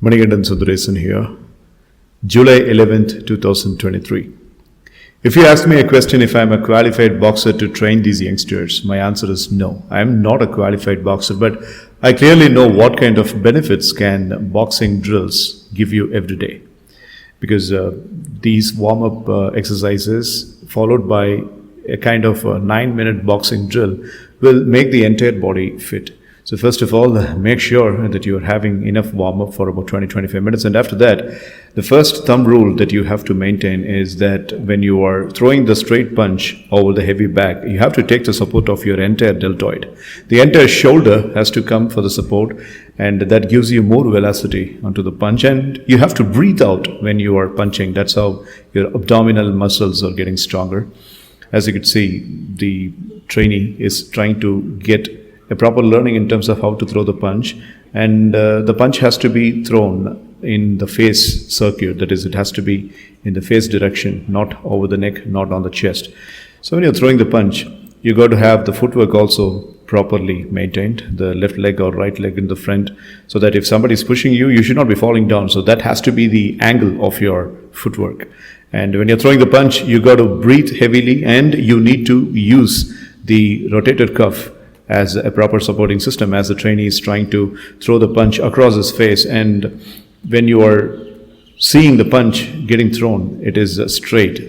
Manigandan Sundaresan here, July 11th, 2023. If you ask me a question if I'm a qualified boxer to train these youngsters, my answer is no. I am not a qualified boxer, but I clearly know what kind of benefits can boxing drills give you every day. Because these warm-up exercises followed by a kind of a 9-minute boxing drill will make the entire body fit. So first of all, make sure that you are having enough warm-up for about 20-25 minutes. And after that, the first thumb rule that you have to maintain is that when you are throwing the straight punch over the heavy back, you have to take the support of your entire deltoid. The entire shoulder has to come for the support, and that gives you more velocity onto the punch. And you have to breathe out when you are punching. That's how your abdominal muscles are getting stronger. As you can see, the trainee is trying to get a proper learning in terms of how to throw the punch, and the punch has to be thrown in the face circuit. That is, it has to be in the face direction, not over the neck, not on the chest. So when you're throwing the punch, you got to have the footwork also properly maintained, the left leg or right leg in the front, so that if somebody is pushing you, you should not be falling down. So that has to be the angle of your footwork. And when you're throwing the punch, you got to breathe heavily, and you need to use the rotator cuff as a proper supporting system as the trainee is trying to throw the punch across his face. And when you are seeing the punch getting thrown, it is straight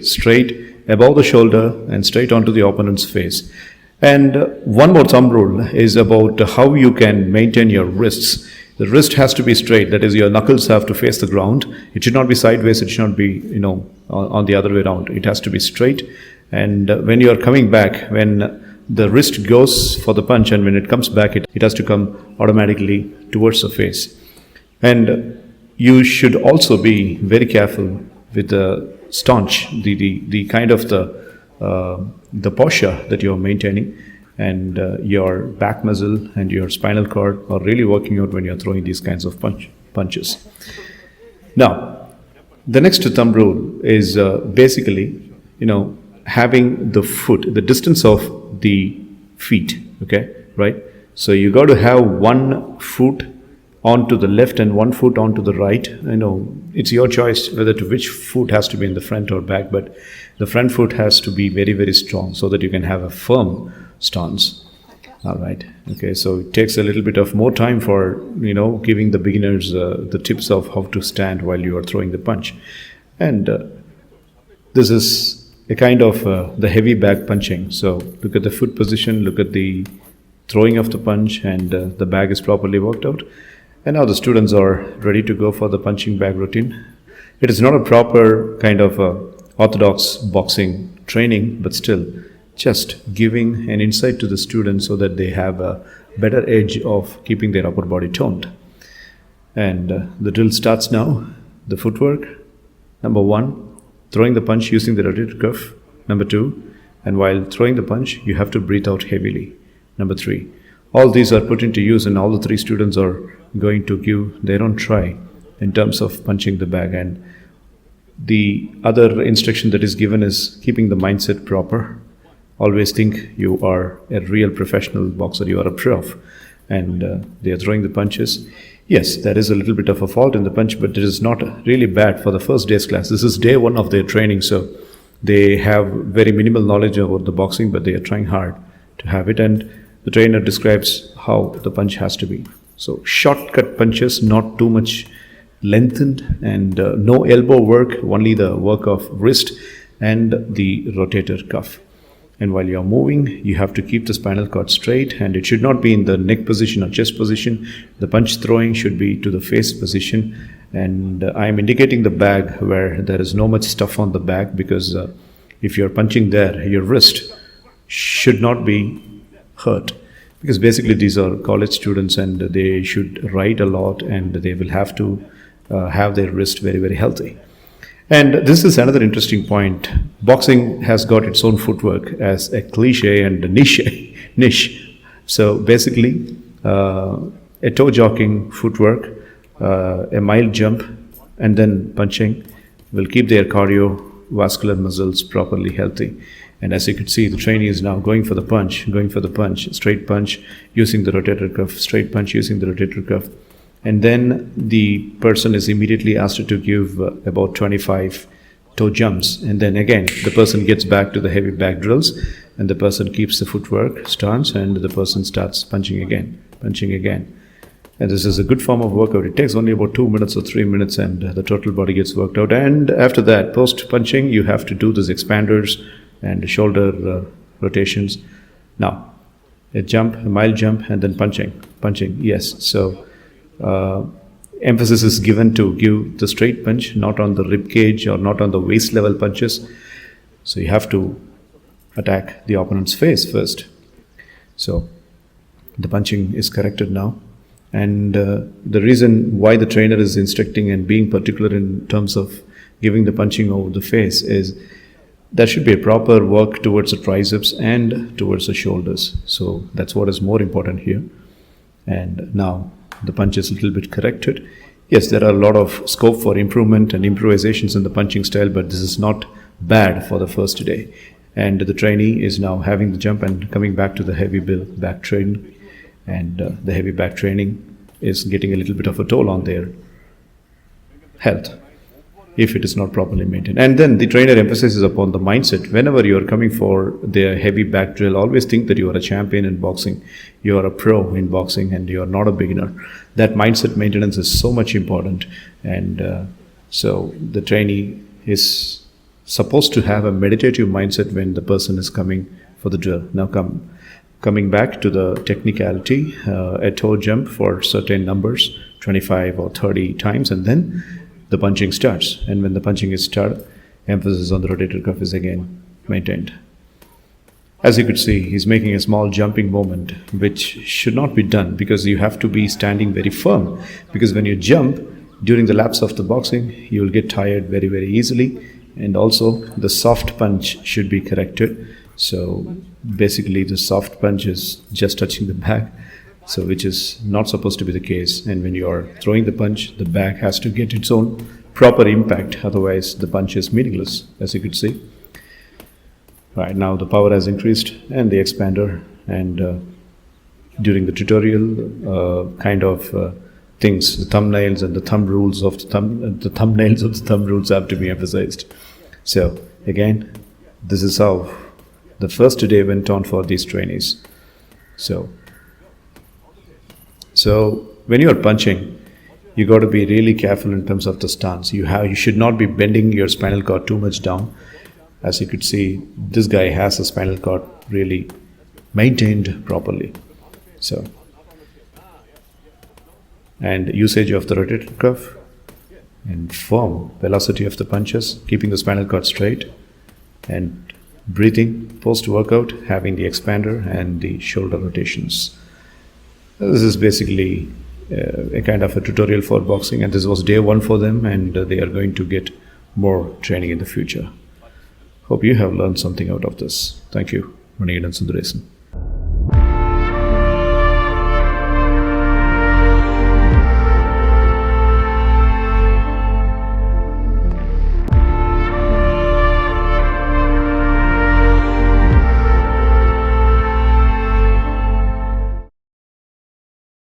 above the shoulder and straight onto the opponent's face. And one more thumb rule is about how you can maintain your wrists. The wrist has to be straight, that is, your knuckles have to face the ground. It should not be sideways, it should not be, on the other way around. It has to be straight. And when you are coming back, when the wrist goes for the punch, and when it comes back, it has to come automatically towards the face. And you should also be very careful with the staunch, the kind of the posture that you're maintaining, and your back muscle and your spinal cord are really working out when you're throwing these kinds of punches. Now, the next thumb rule is basically, having the foot, the distance of the feet, okay, right? So you got to have one foot onto the left and one foot onto the right. It's your choice whether which foot has to be in the front or back, but the front foot has to be very, very strong so that you can have a firm stance. All right, okay, so it takes a little bit of more time for, giving the beginners the tips of how to stand while you are throwing the punch. And this is a kind of the heavy back punching. So look at the foot position, look at the throwing of the punch, and the bag is properly worked out. And now the students are ready to go for the punching bag routine. It is not a proper kind of orthodox boxing training, but still just giving an insight to the students so that they have a better edge of keeping their upper body toned. And the drill starts now. The footwork, number 1, throwing the punch using the rotator cuff. Number 2, and while throwing the punch, you have to breathe out heavily. Number 3, all these are put into use, and all the 3 students are going to give their own try in terms of punching the bag. And the other instruction that is given is keeping the mindset proper. Always think you are a real professional boxer, you are a prof, and they are throwing the punches. Yes, there is a little bit of a fault in the punch, but it is not really bad for the first day's class. This is day 1 of their training, so they have very minimal knowledge about the boxing, but they are trying hard to have it. And the trainer describes how the punch has to be. So shortcut punches, not too much lengthened, and no elbow work, only the work of wrist and the rotator cuff. And while you're moving, you have to keep the spinal cord straight, and it should not be in the neck position or chest position. The punch throwing should be to the face position. And I'm indicating the bag where there is no much stuff on the bag, because if you're punching there, your wrist should not be hurt. Because basically these are college students, and they should write a lot, and they will have to have their wrist very, very healthy. And this is another interesting point. Boxing has got its own footwork as a cliche and a niche. So basically, a toe jogging footwork, a mild jump, and then punching will keep their cardiovascular muscles properly healthy. And as you can see, the trainee is now going for the punch, straight punch, using the rotator cuff, straight punch, using the rotator cuff. and then the person is immediately asked to give about 25 toe jumps, and then again the person gets back to the heavy back drills, and the person keeps the footwork stance, and the person starts punching again. And this is a good form of workout. It takes only about 2 minutes or 3 minutes, and the total body gets worked out. And after that, post punching, you have to do these expanders and shoulder rotations. Now, a jump, a mild jump, and then punching. Yes. So emphasis is given to give the straight punch, not on the rib cage or not on the waist level punches. So you have to attack the opponent's face first. So the punching is corrected now. And the reason why the trainer is instructing and being particular in terms of giving the punching over the face is there should be a proper work towards the triceps and towards the shoulders. So that's what is more important here. And now the punch is a little bit corrected. Yes, there are a lot of scope for improvement and improvisations in the punching style, but this is not bad for the first day. And the trainee is now having the jump and coming back to the heavy back training. And the heavy back training is getting a little bit of a toll on their health if it is not properly maintained. And then the trainer emphasizes upon the mindset. Whenever you are coming for their heavy back drill, always think that you are a champion in boxing, you are a pro in boxing, and you are not a beginner. That mindset maintenance is so much important. And so the trainee is supposed to have a meditative mindset when the person is coming for the drill. Now coming back to the technicality, a toe jump for certain numbers, 25 or 30 times, and then the punching starts. And when the punching is started, emphasis on the rotator cuff is again maintained. As you could see, he's making a small jumping movement, which should not be done because you have to be standing very firm. Because when you jump, during the lapse of the boxing, you will get tired very, very easily. And also, the soft punch should be corrected. So basically the soft punch is just touching the back, so which is not supposed to be the case. And when you are throwing the punch, the back has to get its own proper impact, otherwise the punch is meaningless, as you could see. Right now the power has increased and the expander, and during the tutorial things, the thumbnails and the thumb rules of the thumbnails of the thumb rules have to be emphasized. So again, this is how the first day went on for these trainees. So when you are punching, you got to be really careful in terms of the stance. You should not be bending your spinal cord too much down. As you could see, this guy has the spinal cord really maintained properly. So, and usage of the rotator cuff and firm velocity of the punches, keeping the spinal cord straight, and breathing post-workout, having the expander and the shoulder rotations. This is basically a kind of a tutorial for boxing, and this was day 1 for them, and they are going to get more training in the future. Hope you have learned something out of this. Thank you. Manigandan Sundaresan.